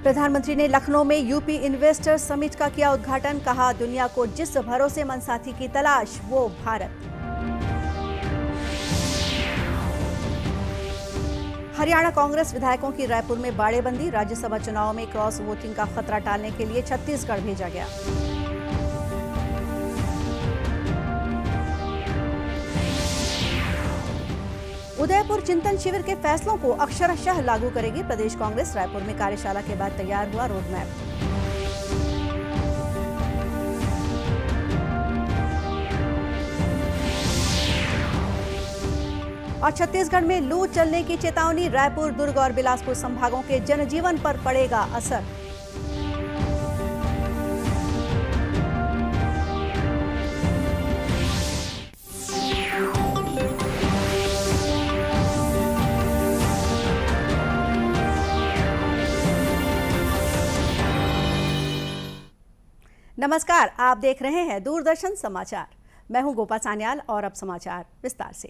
प्रधानमंत्री ने लखनऊ में यूपी इन्वेस्टर समिट का किया उद्घाटन। कहा, दुनिया को जिस भरोसेमंद साथी की तलाश वो भारत। हरियाणा कांग्रेस विधायकों की रायपुर में बाड़ेबंदी। राज्यसभा चुनाव में क्रॉस वोटिंग का खतरा टालने के लिए छत्तीसगढ़ भेजा गया। उदयपुर चिंतन शिविर के फैसलों को अक्षरशः लागू करेगी प्रदेश कांग्रेस। रायपुर में कार्यशाला के बाद तैयार हुआ रोडमैप। और छत्तीसगढ़ में लू चलने की चेतावनी। रायपुर, दुर्ग और बिलासपुर संभागों के जनजीवन पर पड़ेगा असर। नमस्कार, आप देख रहे हैं दूरदर्शन समाचार। मैं हूं गोपा सान्याल और अब समाचार विस्तार से।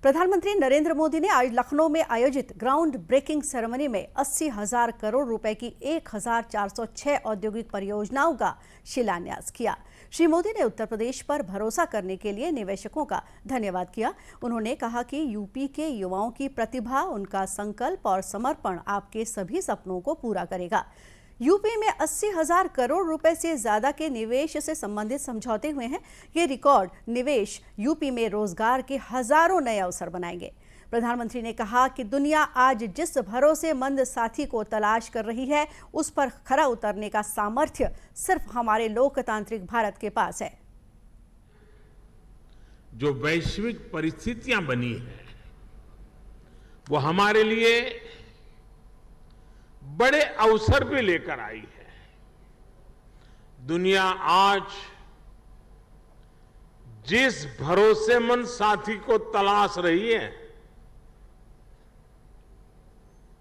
प्रधानमंत्री नरेंद्र मोदी ने आज लखनऊ में आयोजित ग्राउंड ब्रेकिंग सेरेमनी में 80,000 करोड़ रुपए की 1,406 औद्योगिक परियोजनाओं का शिलान्यास किया। श्री मोदी ने उत्तर प्रदेश पर भरोसा करने के लिए निवेशकों का धन्यवाद किया। उन्होंने कहा कि यूपी के युवाओं की प्रतिभा, उनका संकल्प और समर्पण आपके सभी सपनों को पूरा करेगा। यूपी में 80,000 करोड़ रुपए से ज्यादा के निवेश से संबंधित समझौते हुए हैं। ये रिकॉर्ड निवेश यूपी में रोजगार के हजारों नए अवसर बनाएंगे। प्रधानमंत्री ने कहा कि दुनिया आज जिस भरोसेमंद साथी को तलाश कर रही है, उस पर खरा उतरने का सामर्थ्य सिर्फ हमारे लोकतांत्रिक भारत के पास है। जो वैश्विक परिस्थितियां बनी है, वो हमारे लिए बड़े अवसर भी लेकर आई है। दुनिया आज जिस भरोसेमंद साथी को तलाश रही है,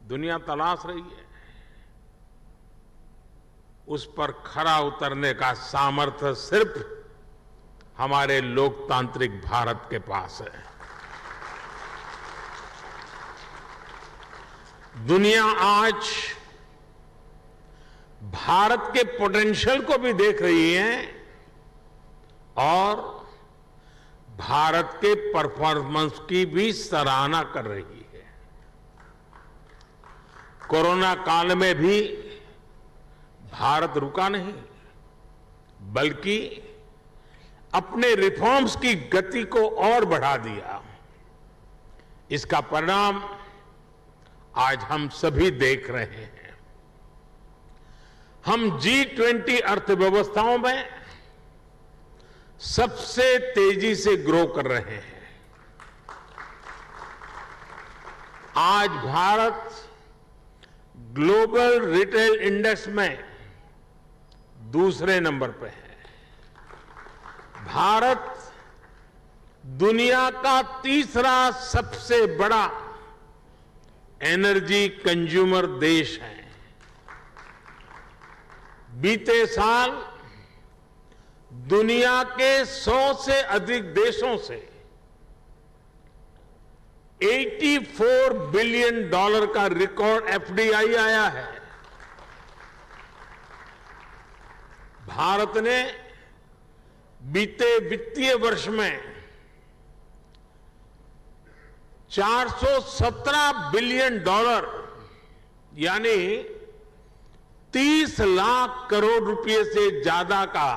दुनिया तलाश रही है, उस पर खरा उतरने का सामर्थ्य सिर्फ हमारे लोकतांत्रिक भारत के पास है। दुनिया आज भारत के पोटेंशियल को भी देख रही है और भारत के परफॉर्मेंस की भी सराहना कर रही है। कोरोना काल में भी भारत रुका नहीं, बल्कि अपने रिफॉर्म्स की गति को और बढ़ा दिया। इसका परिणाम आज हम सभी देख रहे हैं। हम G20 अर्थव्यवस्थाओं में सबसे तेजी से ग्रो कर रहे हैं। आज भारत ग्लोबल रिटेल इंडेक्स में दूसरे नंबर पर है। भारत दुनिया का तीसरा सबसे बड़ा एनर्जी कंज्यूमर देश है। बीते साल दुनिया के 100 से अधिक देशों से $84 बिलियन का रिकॉर्ड एफडीआई आया है। भारत ने बीते वित्तीय वर्ष में $417 बिलियन यानी 30 लाख करोड़ रुपए से ज्यादा का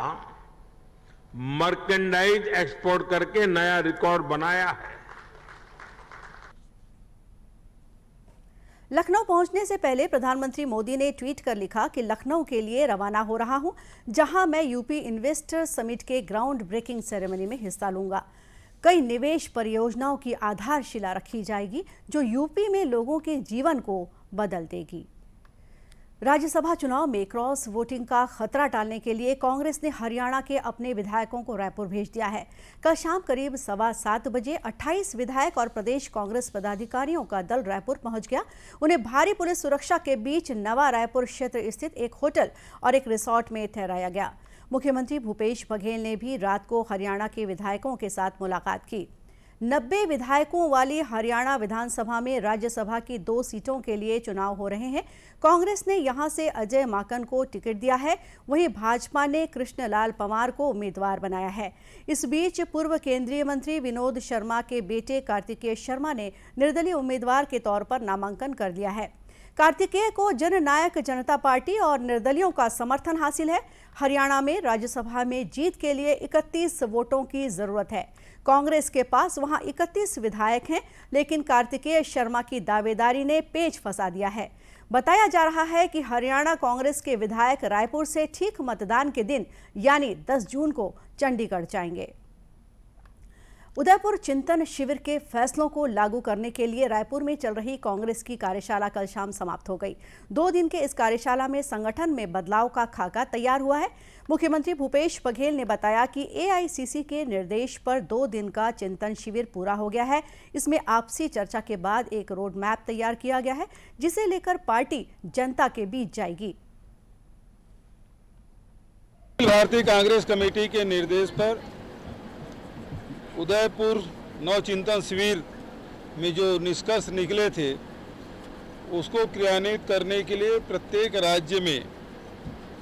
मर्केंडाइज एक्सपोर्ट करके नया रिकॉर्ड बनाया है। लखनऊ पहुंचने से पहले प्रधानमंत्री मोदी ने ट्वीट कर लिखा कि लखनऊ के लिए रवाना हो रहा हूं, जहां मैं यूपी इन्वेस्टर समिट के ग्राउंड ब्रेकिंग सेरेमनी में हिस्सा लूंगा। कई निवेश परियोजनाओं की आधारशिला रखी जाएगी, जो यूपी में लोगों के जीवन को बदल देगी। राज्यसभा चुनाव में क्रॉस वोटिंग का खतरा टालने के लिए कांग्रेस ने हरियाणा के अपने विधायकों को रायपुर भेज दिया है। कल शाम करीब 7:15 बजे 28 विधायक और प्रदेश कांग्रेस पदाधिकारियों का दल रायपुर पहुंच गया। उन्हें भारी पुलिस सुरक्षा के बीच नवा रायपुर क्षेत्र स्थित एक होटल और एक रिसोर्ट में ठहराया गया। मुख्यमंत्री भूपेश बघेल ने भी रात को हरियाणा के विधायकों के साथ मुलाकात की। 90 विधायकों वाली हरियाणा विधानसभा में राज्यसभा की 2 सीटों के लिए चुनाव हो रहे हैं। कांग्रेस ने यहां से अजय माकन को टिकट दिया है, वहीं भाजपा ने कृष्णलाल पंवार को उम्मीदवार बनाया है। इस बीच पूर्व केंद्रीय मंत्री विनोद शर्मा के बेटे कार्तिकेय शर्मा ने निर्दलीय उम्मीदवार के तौर पर नामांकन कर दिया है। कार्तिकेय को जननायक जनता पार्टी और निर्दलियों का समर्थन हासिल है। हरियाणा में राज्यसभा में जीत के लिए 31 वोटों की जरूरत है। कांग्रेस के पास वहां 31 विधायक हैं, लेकिन कार्तिकेय शर्मा की दावेदारी ने पेच फंसा दिया है। बताया जा रहा है कि हरियाणा कांग्रेस के विधायक रायपुर से ठीक मतदान के दिन यानी 10 जून को चंडीगढ़ जाएंगे। उदयपुर चिंतन शिविर के फैसलों को लागू करने के लिए रायपुर में चल रही कांग्रेस की कार्यशाला कल शाम समाप्त हो गई। 2 दिन के इस कार्यशाला में संगठन में बदलाव का खाका तैयार हुआ है। मुख्यमंत्री भूपेश बघेल ने बताया कि एआईसीसी के निर्देश पर 2 दिन का चिंतन शिविर पूरा हो गया है। इसमें आपसी चर्चा के बाद एक रोड मैप तैयार किया गया है, जिसे लेकर पार्टी जनता के बीच जाएगी। भारतीय कांग्रेस कमेटी के निर्देश पर उदयपुर नवचिंतन शिविर में जो निष्कर्ष निकले थे, उसको क्रियान्वित करने के लिए प्रत्येक राज्य में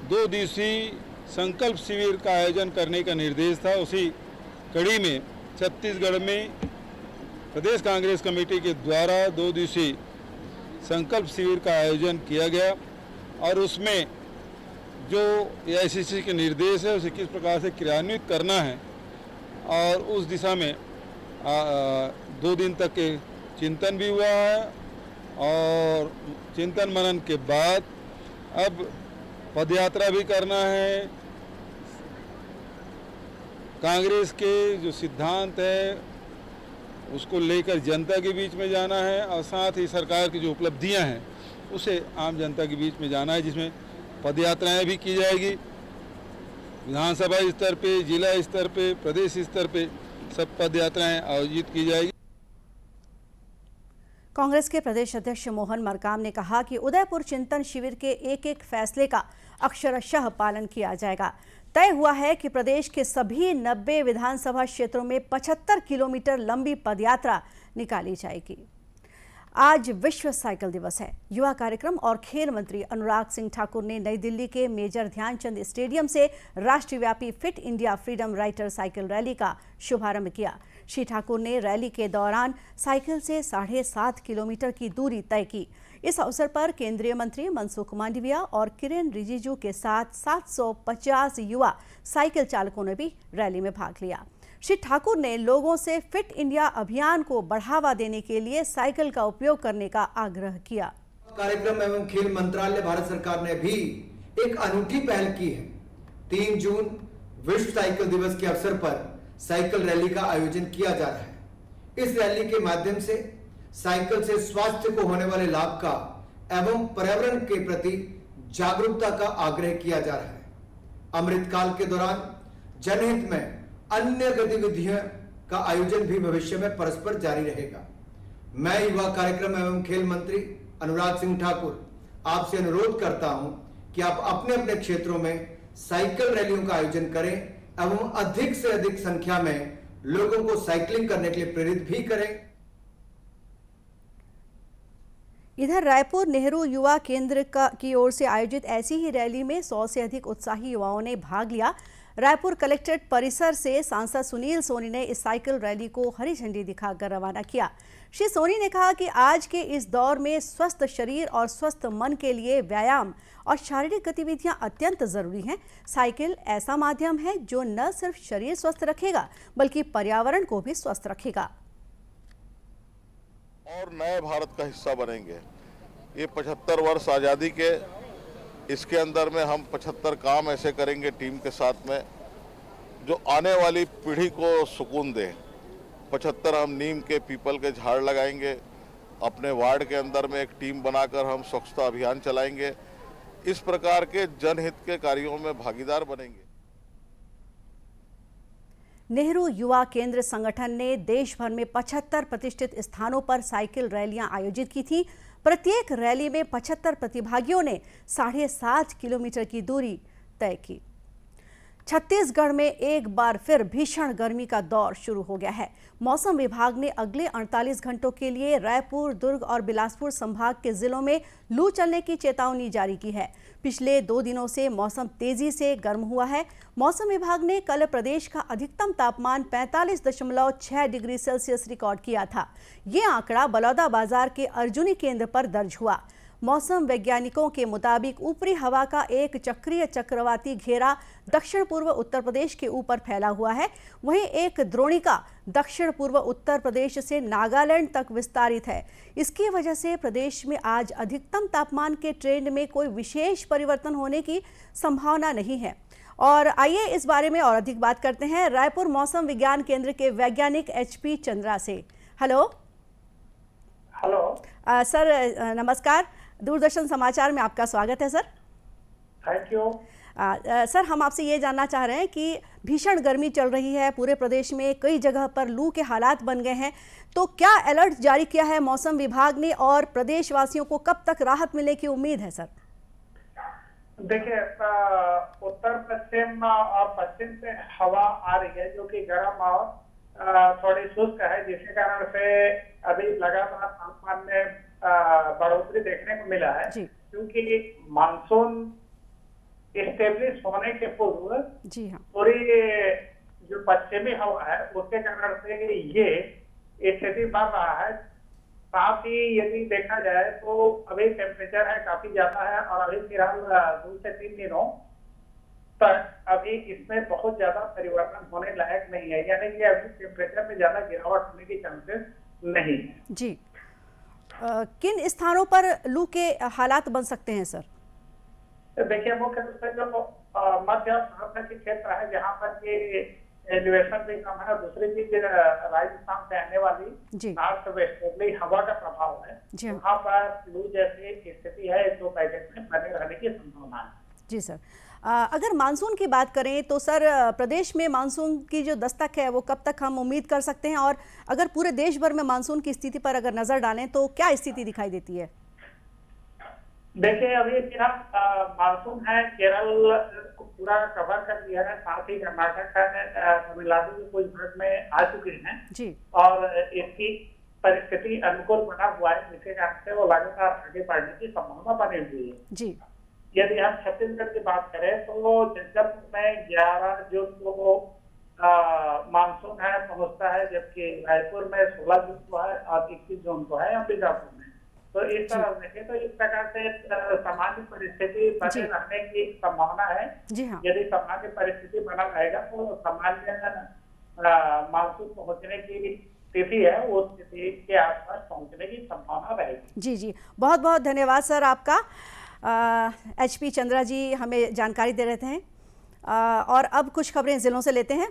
2 दिवसीय संकल्प शिविर का आयोजन करने का निर्देश था। उसी कड़ी में छत्तीसगढ़ में प्रदेश कांग्रेस कमेटी के द्वारा 2 दिवसीय संकल्प शिविर का आयोजन किया गया और उसमें जो एआईसीसी के निर्देश है उसे किस प्रकार से क्रियान्वित करना है और उस दिशा में 2 दिन तक के चिंतन भी हुआ है और चिंतन मनन के बाद अब पदयात्रा भी करना है। कांग्रेस के जो सिद्धांत है उसको लेकर जनता के बीच में जाना है और साथ ही सरकार की जो उपलब्धियां हैं उसे आम जनता के बीच में जाना है, जिसमें पदयात्राएं भी की जाएगी। विधानसभा स्तर पे, जिला स्तर पे, प्रदेश स्तर पे सब पदयात्राएं आयोजित की जाएगी। कांग्रेस के प्रदेश अध्यक्ष मोहन मरकाम ने कहा कि उदयपुर चिंतन शिविर के एक फैसले का अक्षरशः पालन किया जाएगा। तय हुआ है कि प्रदेश के सभी 90 विधानसभा क्षेत्रों में 75 किलोमीटर लंबी पदयात्रा निकाली जाएगी। आज विश्व साइकिल दिवस है। युवा कार्यक्रम और खेल मंत्री अनुराग सिंह ठाकुर ने नई दिल्ली के मेजर ध्यानचंद स्टेडियम से राष्ट्रव्यापी fit India freedom rider cycle rally का शुभारंभ किया। श्री ठाकुर ने रैली के दौरान साइकिल से 7.5 किलोमीटर की दूरी तय की। इस अवसर पर केंद्रीय मंत्री मनसुख मांडविया और किरेन रिजिजू के साथ 750 युवा साइकिल चालकों ने भी रैली में भाग लिया। श्री ठाकुर ने लोगों से फिट इंडिया अभियान को बढ़ावा देने के लिए साइकिल का उपयोग करने का आग्रह किया। कार्यक्रम एवं खेल मंत्रालय भारत सरकार ने भी एक अनूठी पहल की है। 3 जून विश्व साइकिल दिवस के अवसर पर साइकिल रैली का आयोजन किया जा रहा है। इस रैली के माध्यम से साइकिल से स्वास्थ्य को होने वाले लाभ का एवं पर्यावरण के प्रति जागरूकता का आग्रह किया जा रहा है। अमृतकाल के दौरान जनहित में अन्य गतिविधियों का आयोजन भी भविष्य में परस्पर जारी रहेगा। मैं युवा कार्यक्रम एवं खेल मंत्री अनुराग सिंह ठाकुर आपसे अनुरोध करता हूं कि आप अपने अपने क्षेत्रों में साइकिल रैलियों का आयोजन करें एवं अधिक से अधिक संख्या में लोगों को साइकिलिंग करने के लिए प्रेरित भी करें। इधर रायपुर नेहरू युवा केंद्र की ओर से आयोजित ऐसी ही रैली में 100 से अधिक उत्साही युवाओं ने भाग लिया। रायपुर कलेक्ट्रेट परिसर से सांसद सुनील सोनी ने इस साइकिल रैली को हरी झंडी दिखाकर रवाना किया। श्री सोनी ने कहा कि आज के इस दौर में स्वस्थ शरीर और स्वस्थ मन के लिए व्यायाम और शारीरिक गतिविधियां अत्यंत जरूरी हैं। साइकिल ऐसा माध्यम है जो न सिर्फ शरीर स्वस्थ रखेगा बल्कि पर्यावरण को भी स्वस्थ रखेगा और नए भारत का हिस्सा बनेंगे। ये 75 वर्ष आज़ादी के, इसके अंदर में हम 75 काम ऐसे करेंगे टीम के साथ में जो आने वाली पीढ़ी को सुकून दे। 75 हम नीम के, पीपल के झाड़ लगाएंगे। अपने वार्ड के अंदर में एक टीम बनाकर हम स्वच्छता अभियान चलाएंगे। इस प्रकार के जनहित के कार्यों में भागीदार बनेंगे। नेहरू युवा केंद्र संगठन ने देश भर में 75 प्रतिष्ठित स्थानों पर साइकिल रैलियां आयोजित की थी। प्रत्येक रैली में 75 प्रतिभागियों ने 7.5 किलोमीटर की दूरी तय की। छत्तीसगढ़ में एक बार फिर भीषण गर्मी का दौर शुरू हो गया है। मौसम विभाग ने अगले 48 घंटों के लिए रायपुर, दुर्ग और बिलासपुर संभाग के जिलों में लू चलने की चेतावनी जारी की है। पिछले 2 दिनों से मौसम तेजी से गर्म हुआ है। मौसम विभाग ने कल प्रदेश का अधिकतम तापमान 45.6 डिग्री सेल्सियस रिकॉर्ड किया था। ये आंकड़ा बलौदाबाजार के अर्जुनी केंद्र पर दर्ज हुआ। मौसम वैज्ञानिकों के मुताबिक ऊपरी हवा का एक चक्रीय चक्रवाती घेरा दक्षिण पूर्व उत्तर प्रदेश के ऊपर फैला हुआ है। वहीं एक द्रोणिका दक्षिण पूर्व उत्तर प्रदेश से नागालैंड तक विस्तारित है। इसकी वजह से प्रदेश में आज अधिकतम तापमान के ट्रेंड में कोई विशेष परिवर्तन होने की संभावना नहीं है। और आइए इस बारे में और अधिक बात करते हैं रायपुर मौसम विज्ञान केंद्र के वैज्ञानिक HP चंद्रा से। हेलो सर, नमस्कार। दूरदर्शन समाचार में आपका स्वागत है सर। Thank you. सर, हम आपसे ये जानना चाह रहे हैं कि भीषण गर्मी चल रही है, पूरे प्रदेश में कई जगह पर लू के हालात बन गए हैं, तो क्या अलर्ट जारी किया है मौसम विभाग ने और प्रदेशवासियों को कब तक राहत मिलने की उम्मीद है सर? देखिए, उत्तर पश्चिम और पश्चिम से हवा आ रही है जो कि गर्म और थोड़ी शुष्क है, जिसके कारण से अभी लगातार तापमान में बढ़ोतरी देखने को मिला है। क्योंकि मानसून स्टेब्लिश होने के पूर्व पूरी जो पश्चिमी हवा है उसके कारण से ये स्थिति बढ़ रहा है। साथ ही यदि देखा जाए तो अभी टेम्परेचर है काफी ज्यादा है और अभी फिलहाल 2 से 3 दिनों तक अभी इसमें बहुत ज्यादा परिवर्तन होने लायक नहीं है, यानी कि अभी टेम्परेचर में ज्यादा गिरावट होने की चांसेस नहीं है। जी, किन स्थानों पर लू के हालात बन सकते हैं सर? देखिए, मुख्य रूप से जो मध्य और भारत के क्षेत्र है जहाँ पर कि एलिवेशन भी कम है, दूसरी चीज राजस्थान से आने वाली नॉर्थ वेस्टर्ली हवा का प्रभाव है, वहाँ पर लू जैसी स्थिति है 1-2 पैकेट में बने रहने की संभावना है। जी सर, अगर मानसून की बात करें तो सर प्रदेश में मानसून की जो दस्तक है वो कब तक हम उम्मीद कर सकते हैं, और अगर पूरे देश भर में मानसून की स्थिति पर अगर नजर डालें तो क्या स्थिति दिखाई देती है? देखिए, अभी फिलहाल मानसून है केरल को पूरा कवर कर दिया है, साथ ही कर्नाटक है, तमिलनाडु के कुछ भाग में आ चुके हैं जी, और इसकी परिस्थिति अनुकूल बना हुआ है, जिसके कारण से वो लगातार आगे बढ़ने की संभावना बनी हुई है जी। यदि हम छत्तीसगढ़ की बात करें तो जगदलपुर में 11 जून को मानसून है पहुंचता है, जबकि रायपुर में 16 जून को है और 21 जून को है अंबिकापुर में। तो इस तरह देखें तो इस प्रकार से सामान्य परिस्थिति बने रहने की संभावना है जी। हाँ। यदि सामान्य परिस्थिति बना रहेगा तो सामान्य मानसून पहुंचने की स्थिति है, वो स्थिति के आसपास पहुंचने की संभावना रहेगी। जी जी, बहुत बहुत धन्यवाद सर आपका। HP चंद्रा जी हमें जानकारी दे रहे थे। और अब कुछ खबरें जिलों से लेते हैं।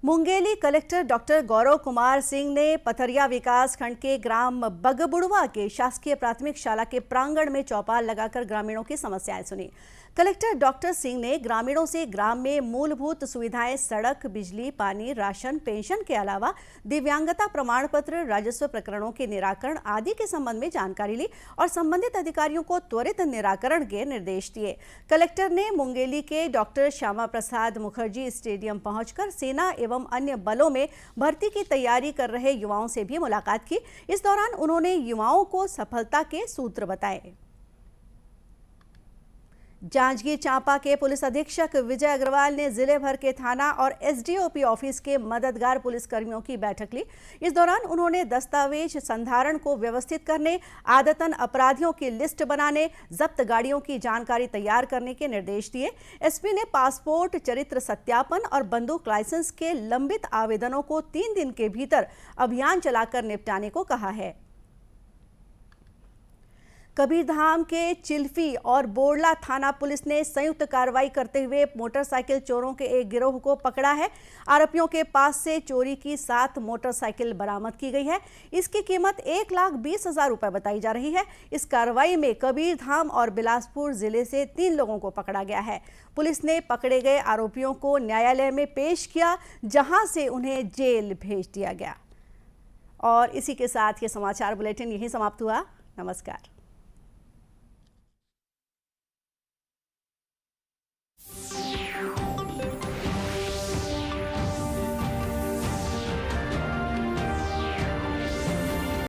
मुंगेली कलेक्टर डॉक्टर गौरव कुमार सिंह ने पथरिया विकास खंड के ग्राम बगबुड़वा के शासकीय प्राथमिक शाला के प्रांगण में चौपाल लगाकर ग्रामीणों की समस्याएं सुनी। कलेक्टर डॉक्टर सिंह ने ग्रामीणों से ग्राम में मूलभूत सुविधाएं, सड़क, बिजली, पानी, राशन, पेंशन के अलावा दिव्यांगता प्रमाण पत्र, राजस्व प्रकरणों के निराकरण आदि के संबंध में जानकारी ली और संबंधित अधिकारियों को त्वरित निराकरण के निर्देश दिए। कलेक्टर ने मुंगेली के डॉक्टर श्यामा प्रसाद मुखर्जी स्टेडियम पहुंचकर सेना एवं अन्य बलों में भर्ती की तैयारी कर रहे युवाओं से भी मुलाकात की। इस दौरान उन्होंने युवाओं को सफलता के सूत्र बताए। जांजगीर चांपा के पुलिस अधीक्षक विजय अग्रवाल ने जिले भर के थाना और SDOP ऑफिस के मददगार पुलिसकर्मियों की बैठक ली। इस दौरान उन्होंने दस्तावेज संधारण को व्यवस्थित करने, आदतन अपराधियों की लिस्ट बनाने, जब्त गाड़ियों की जानकारी तैयार करने के निर्देश दिए। SP ने पासपोर्ट, चरित्र सत्यापन और बंदूक लाइसेंस के लंबित आवेदनों को 3 दिन के भीतर अभियान चलाकर निपटाने को कहा है। कबीरधाम के चिल्फी और बोरला थाना पुलिस ने संयुक्त कार्रवाई करते हुए मोटरसाइकिल चोरों के एक गिरोह को पकड़ा है। आरोपियों के पास से चोरी की 7 मोटरसाइकिल बरामद की गई है। इसकी कीमत 1,20,000 रुपए बताई जा रही है। इस कार्रवाई में कबीरधाम और बिलासपुर जिले से 3 लोगों को पकड़ा गया है। पुलिस ने पकड़े गए आरोपियों को न्यायालय में पेश किया, जहां से उन्हें जेल भेज दिया गया। और इसी के साथ ये समाचार बुलेटिन यहीं समाप्त हुआ। नमस्कार।